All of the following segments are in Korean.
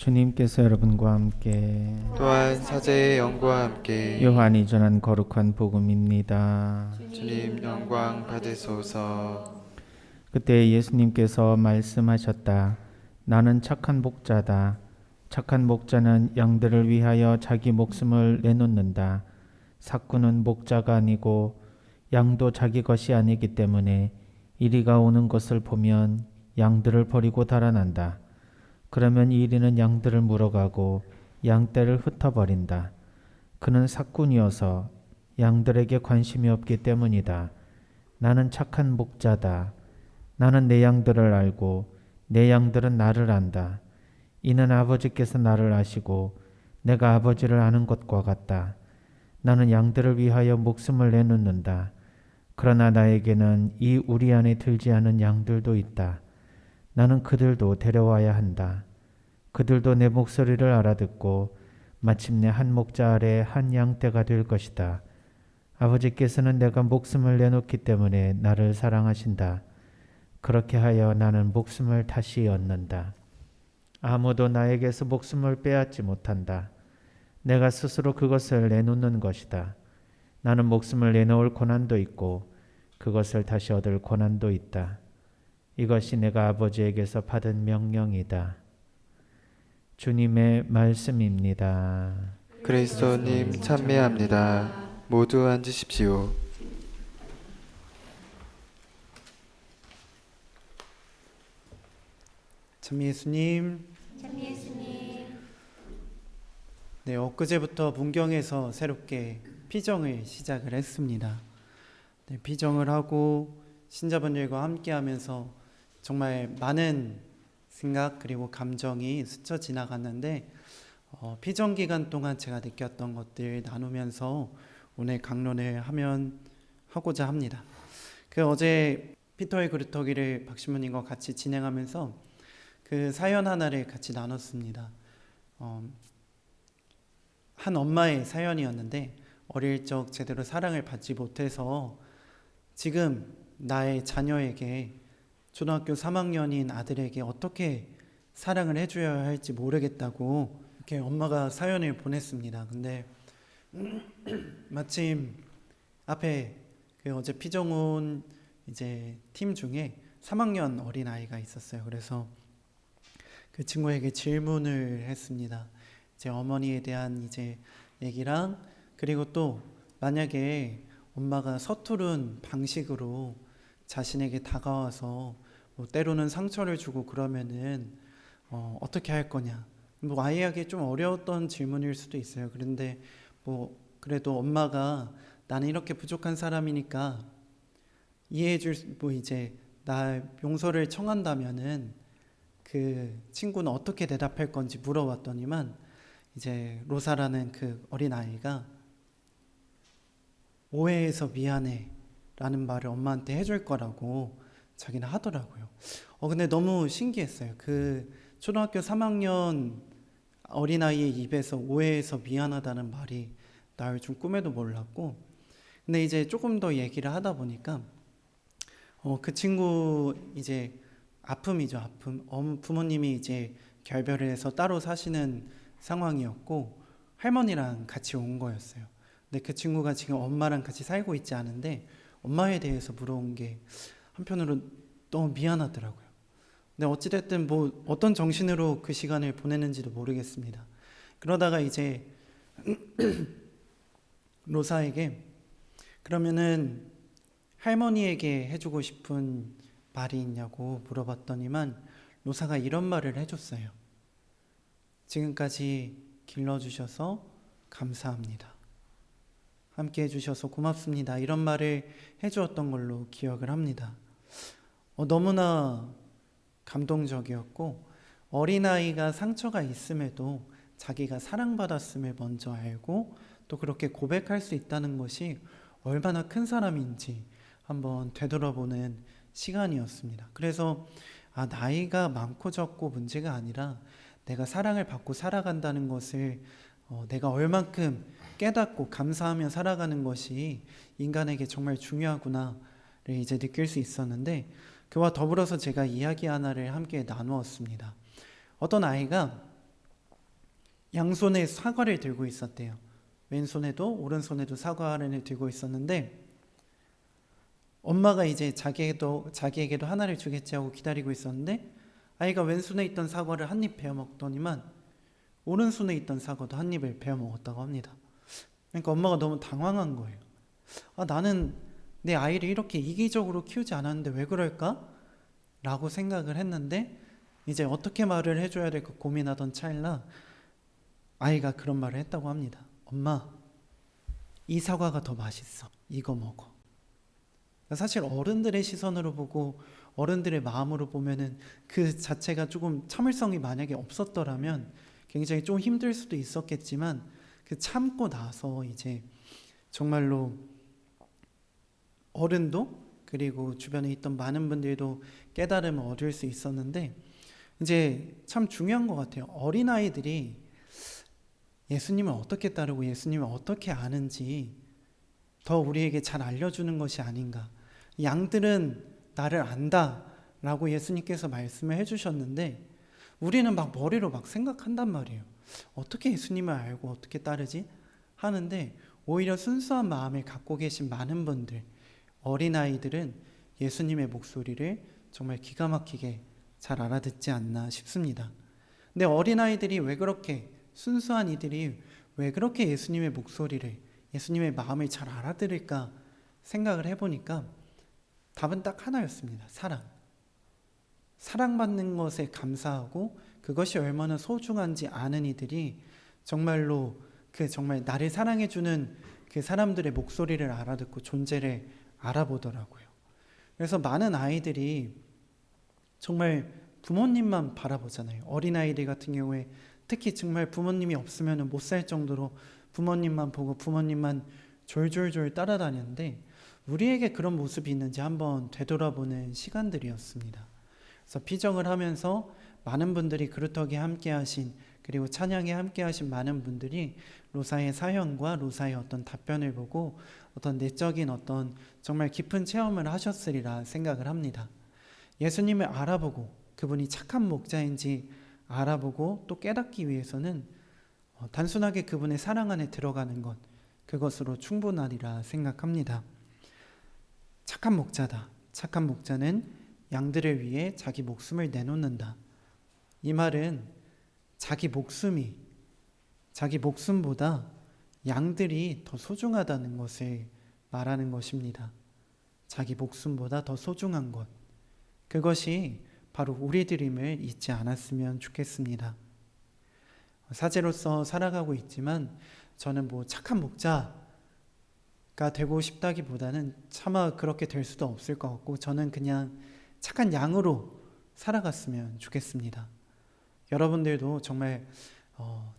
주님께서 여러분과 함께 또한 사제의 영과 함께 요한이 전한 거룩한 복음입니다. 주님 영광 받으소서. 그때 예수님께서 말씀하셨다. 나는 착한 목자다. 착한 목자는 양들을 위하여 자기 목숨을 내놓는다. 삭구는 목자가 아니고 양도 자기 것이 아니기 때문에 이리가 오는 것을 보면 양들을 버리고 달아난다. 그러면 이리는 양들을 물어가고 양떼를 흩어버린다. 그는 삭군이어서 양들에게 관심이 없기 때문이다. 나는 착한 목자다. 나는 내 양들을 알고 내 양들은 나를 안다. 이는 아버지께서 나를 아시고 내가 아버지를 아는 것과 같다. 나는 양들을 위하여 목숨을 내놓는다. 그러나 나에게는 이 우리 안에 들지 않은 양들도 있다. 나는 그들도 데려와야 한다. 그들도 내 목소리를 알아듣고 마침내 한 목자 아래 한 양떼가 될 것이다. 아버지께서는 내가 목숨을 내놓기 때문에 나를 사랑하신다. 그렇게 하여 나는 목숨을 다시 얻는다. 아무도 나에게서 목숨을 빼앗지 못한다. 내가 스스로 그것을 내놓는 것이다. 나는 목숨을 내놓을 고난도 있고 그것을 다시 얻을 고난도 있다. 이것이 내가 아버지에게서 받은 명령이다. 주님의 말씀입니다. 그리스도님 찬미합니다. 모두 앉으십시오. 참 예수님. 네, 엊그제부터 문경에서 새롭게 피정을 시작을 했습니다. 네, 피정을 하고 신자분들과 함께하면서 정말 많은 생각 그리고 감정이 스쳐 지나갔는데 피정 기간 동안 제가 느꼈던 것들 나누면서 오늘 강론을 하고자 합니다. 어제 피터의 그루터기를 박신부님과 같이 진행하면서 그 사연 하나를 같이 나눴습니다. 한 엄마의 사연이었는데 어릴 적 제대로 사랑을 받지 못해서 지금 나의 자녀에게 초등학교 3학년인 아들에게 어떻게 사랑을 해줘야 할지 모르겠다고 이렇게 엄마가 사연을 보냈습니다. 근데 마침 앞에 어제 피정 온 이제 팀 중에 3학년 어린 아이가 있었어요. 그래서 그 친구에게 질문을 했습니다. 제 어머니에 대한 이제 얘기랑 그리고 또 만약에 엄마가 서투른 방식으로 자신에게 다가와서 뭐 때로는 상처를 주고 그러면은 어떻게 할 거냐. 뭐 아이에게 좀 어려웠던 질문일 수도 있어요. 그런데 뭐 그래도 엄마가 나는 이렇게 부족한 사람이니까 이해해줄 뭐 이제 나 용서를 청한다면은 그 친구는 어떻게 대답할 건지 물어봤더니만 이제 로사라는 그 어린 아이가 오해해서 미안해 라는 말을 엄마한테 해줄 거라고 자기는 하더라고요. 근데 너무 신기했어요. 그 초등학교 3학년 어린아이의 입에서 오해해서 미안하다는 말이 나올 줄 꿈에도 몰랐고, 근데 이제 조금 더 얘기를 하다 보니까 그 친구 이제 아픔이죠. 아픔. 부모님이 이제 결별을 해서 따로 사시는 상황이었고 할머니랑 같이 온 거였어요. 근데 그 친구가 지금 엄마랑 같이 살고 있지 않은데 엄마에 대해서 물어온 게 한편으로 너무 미안하더라고요. 근데 어찌됐든 뭐 어떤 정신으로 그 시간을 보내는지도 모르겠습니다. 그러다가 이제 로사에게 그러면은 할머니에게 해주고 싶은 말이 있냐고 물어봤더니만 로사가 이런 말을 해줬어요. 지금까지 길러주셔서 감사합니다. 함께 해주셔서 고맙습니다. 이런 말을 해주었던 걸로 기억을 합니다. 너무나 감동적이었고 어린아이가 상처가 있음에도 자기가 사랑받았음을 먼저 알고 또 그렇게 고백할 수 있다는 것이 얼마나 큰 사람인지 한번 되돌아보는 시간이었습니다. 그래서 나이가 많고 적고 문제가 아니라 내가 사랑을 받고 살아간다는 것을 내가 얼만큼 깨닫고 감사하며 살아가는 것이 인간에게 정말 중요하구나를 이제 느낄 수 있었는데, 그와 더불어서 제가 이야기 하나를 함께 나누었습니다. 어떤 아이가 양손에 사과를 들고 있었대요. 왼손에도 오른손에도 사과를 들고 있었는데 엄마가 이제 자기에게도 하나를 주겠지 하고 기다리고 있었는데 아이가 왼손에 있던 사과를 한 입 베어 먹더니만 오른손에 있던 사과도 한 입을 베어 먹었다고 합니다. 그러니까 엄마가 너무 당황한 거예요. 나는 내 아이를 이렇게 이기적으로 키우지 않았는데 왜 그럴까? 라고 생각을 했는데 이제 어떻게 말을 해줘야 될까 고민하던 찰나 아이가 그런 말을 했다고 합니다. 엄마, 이 사과가 더 맛있어. 이거 먹어. 사실 어른들의 시선으로 보고 어른들의 마음으로 보면은 그 자체가 조금 참을성이 만약에 없었더라면 굉장히 좀 힘들 수도 있었겠지만 그 참고 나서 이제 정말로 어른도 그리고 주변에 있던 많은 분들도 깨달음을 얻을 수 있었는데 이제 참 중요한 것 같아요. 어린아이들이 예수님을 어떻게 따르고 예수님을 어떻게 아는지 더 우리에게 잘 알려주는 것이 아닌가. 양들은 나를 안다 라고 예수님께서 말씀을 해주셨는데 우리는 막 머리로 막 생각한단 말이에요. 어떻게 예수님을 알고 어떻게 따르지? 하는데 오히려 순수한 마음을 갖고 계신 많은 분들, 어린아이들은 예수님의 목소리를 정말 기가 막히게 잘 알아듣지 않나 싶습니다. 근데 어린아이들이 왜 그렇게 순수한 이들이 왜 그렇게 예수님의 목소리를 예수님의 마음을 잘 알아들을까 생각을 해보니까 답은 딱 하나였습니다. 사랑받는 것에 감사하고 그것이 얼마나 소중한지 아는 이들이 정말로 정말 나를 사랑해주는 그 사람들의 목소리를 알아듣고 존재를 알아보더라고요. 그래서 많은 아이들이 정말 부모님만 바라보잖아요. 어린아이들 같은 경우에 특히 정말 부모님이 없으면 못 살 정도로 부모님만 보고 부모님만 졸졸졸 따라다녔는데 우리에게 그런 모습이 있는지 한번 되돌아보는 시간들이었습니다. 그래서 피정을 하면서 많은 분들이 그루터기에 함께 하신 그리고 찬양에 함께 하신 많은 분들이 로사의 사연과 로사의 어떤 답변을 보고 어떤 내적인 어떤 정말 깊은 체험을 하셨으리라 생각을 합니다. 예수님을 알아보고 그분이 착한 목자인지 알아보고 또 깨닫기 위해서는 단순하게 그분의 사랑 안에 들어가는 것 그것으로 충분하리라 생각합니다. 착한 목자다. 착한 목자는 양들을 위해 자기 목숨을 내놓는다. 이 말은 자기 목숨보다 양들이 더 소중하다는 것을 말하는 것입니다. 자기 목숨보다 더 소중한 것. 그것이 바로 우리들임을 잊지 않았으면 좋겠습니다. 사제로서 살아가고 있지만 저는 착한 목자가 되고 싶다기보다는 차마 그렇게 될 수도 없을 것 같고 저는 그냥 착한 양으로 살아갔으면 좋겠습니다. 여러분들도 정말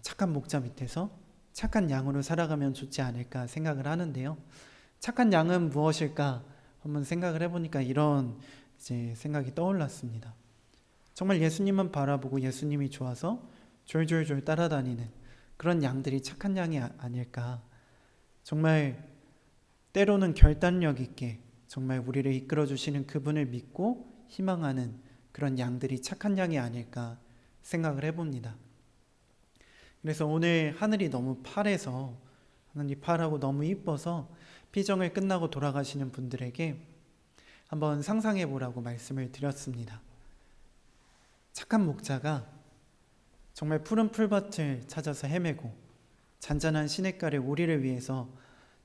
착한 목자 밑에서 착한 양으로 살아가면 좋지 않을까 생각을 하는데요. 착한 양은 무엇일까 한번 생각을 해보니까 이런 이제 생각이 떠올랐습니다. 정말 예수님만 바라보고 예수님이 좋아서 졸졸졸 따라다니는 그런 양들이 착한 양이 아닐까. 정말 때로는 결단력 있게 정말 우리를 이끌어주시는 그분을 믿고 희망하는 그런 양들이 착한 양이 아닐까 생각을 해봅니다. 그래서 오늘 하늘이 너무 파래서 하늘이 파랗고 너무 이뻐서 피정을 끝나고 돌아가시는 분들에게 한번 상상해 보라고 말씀을 드렸습니다. 착한 목자가 정말 푸른 풀밭을 찾아서 헤매고 잔잔한 시냇가를 우리를 위해서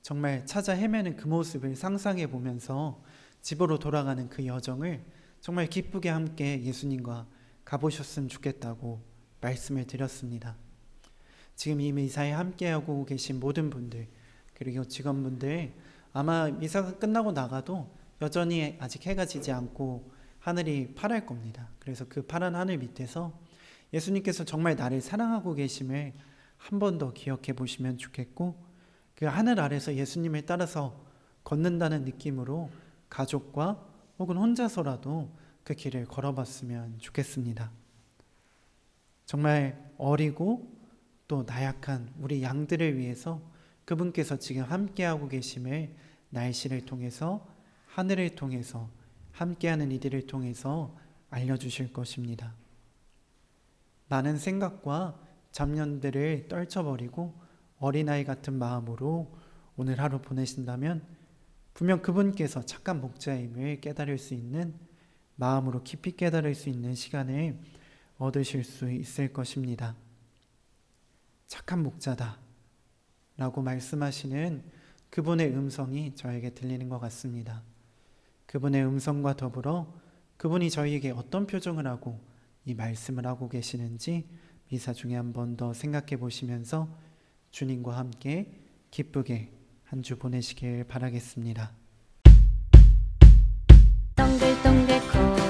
정말 찾아 헤매는 그 모습을 상상해 보면서 집으로 돌아가는 그 여정을 정말 기쁘게 함께 예수님과 가보셨으면 좋겠다고 말씀을 드렸습니다. 지금 이 미사에 함께하고 계신 모든 분들 그리고 직원분들 아마 미사가 끝나고 나가도 여전히 아직 해가 지지 않고 하늘이 파랄 겁니다. 그래서 그 파란 하늘 밑에서 예수님께서 정말 나를 사랑하고 계심을 한 번 더 기억해 보시면 좋겠고 그 하늘 아래서 예수님을 따라서 걷는다는 느낌으로 가족과 혹은 혼자서라도 그 길을 걸어봤으면 좋겠습니다. 정말 어리고 또 나약한 우리 양들을 위해서 그분께서 지금 함께하고 계심을 날씨를 통해서 하늘을 통해서 함께하는 이들을 통해서 알려주실 것입니다. 많은 생각과 잡념들을 떨쳐버리고 어린아이 같은 마음으로 오늘 하루 보내신다면 분명 그분께서 착한 목자임을 깨달을 수 있는, 마음으로 깊이 깨달을 수 있는 시간을 얻으실 수 있을 것입니다. 착한 목자다 라고 말씀하시는 그분의 음성이 저에게 들리는 것 같습니다. 그분의 음성과 더불어 그분이 저희에게 어떤 표정을 하고 이 말씀을 하고 계시는지 미사 중에 한 번 더 생각해 보시면서 주님과 함께 기쁘게 한 주 보내시길 바라겠습니다. 동글동글 코